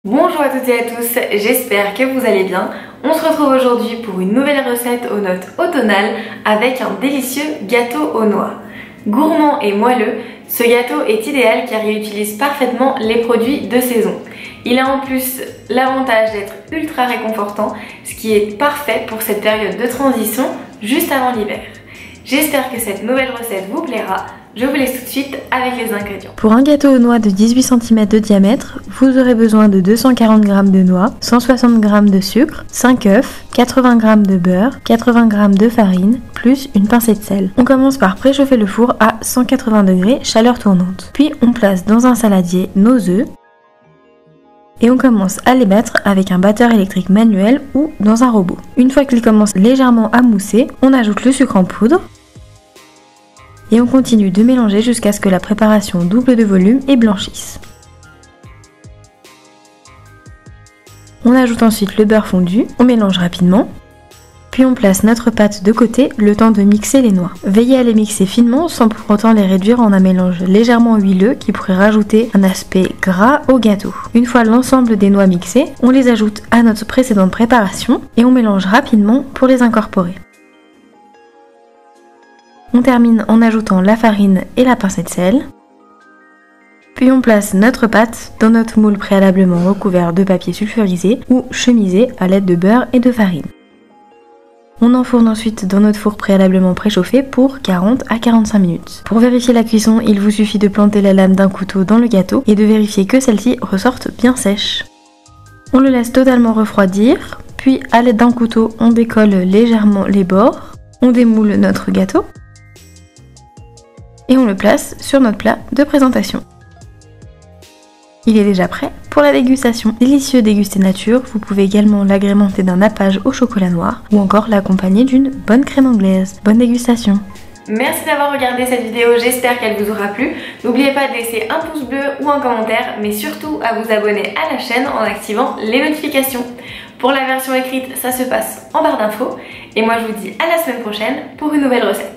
Bonjour à toutes et à tous, j'espère que vous allez bien. On se retrouve aujourd'hui pour une nouvelle recette aux notes automnales avec un délicieux gâteau aux noix. Gourmand et moelleux, ce gâteau est idéal car il utilise parfaitement les produits de saison. Il a en plus l'avantage d'être ultra réconfortant, ce qui est parfait pour cette période de transition juste avant l'hiver. J'espère que cette nouvelle recette vous plaira. Je vous laisse tout de suite avec les ingrédients. Pour un gâteau aux noix de 18 cm de diamètre, vous aurez besoin de 240 g de noix, 160 g de sucre, 5 œufs, 80 g de beurre, 80 g de farine, plus une pincée de sel. On commence par préchauffer le four à 180 degrés, chaleur tournante. Puis on place dans un saladier nos œufs et on commence à les battre avec un batteur électrique manuel ou dans un robot. Une fois qu'ils commencent légèrement à mousser, on ajoute le sucre en poudre. Et on continue de mélanger jusqu'à ce que la préparation double de volume et blanchisse. On ajoute ensuite le beurre fondu, on mélange rapidement, puis on place notre pâte de côté le temps de mixer les noix. Veillez à les mixer finement sans pour autant les réduire en un mélange légèrement huileux qui pourrait rajouter un aspect gras au gâteau. Une fois l'ensemble des noix mixées, on les ajoute à notre précédente préparation et on mélange rapidement pour les incorporer. On termine en ajoutant la farine et la pincée de sel. Puis on place notre pâte dans notre moule préalablement recouvert de papier sulfurisé ou chemisé à l'aide de beurre et de farine. On enfourne ensuite dans notre four préalablement préchauffé pour 40 à 45 minutes. Pour vérifier la cuisson, il vous suffit de planter la lame d'un couteau dans le gâteau et de vérifier que celle-ci ressorte bien sèche. On le laisse totalement refroidir, puis à l'aide d'un couteau, on décolle légèrement les bords, on démoule notre gâteau et on le place sur notre plat de présentation. Il est déjà prêt pour la dégustation. Délicieux dégusté nature, vous pouvez également l'agrémenter d'un nappage au chocolat noir ou encore l'accompagner d'une bonne crème anglaise. Bonne dégustation! Merci d'avoir regardé cette vidéo, j'espère qu'elle vous aura plu. N'oubliez pas de laisser un pouce bleu ou un commentaire, mais surtout à vous abonner à la chaîne en activant les notifications. Pour la version écrite, ça se passe en barre d'infos. Et moi je vous dis à la semaine prochaine pour une nouvelle recette.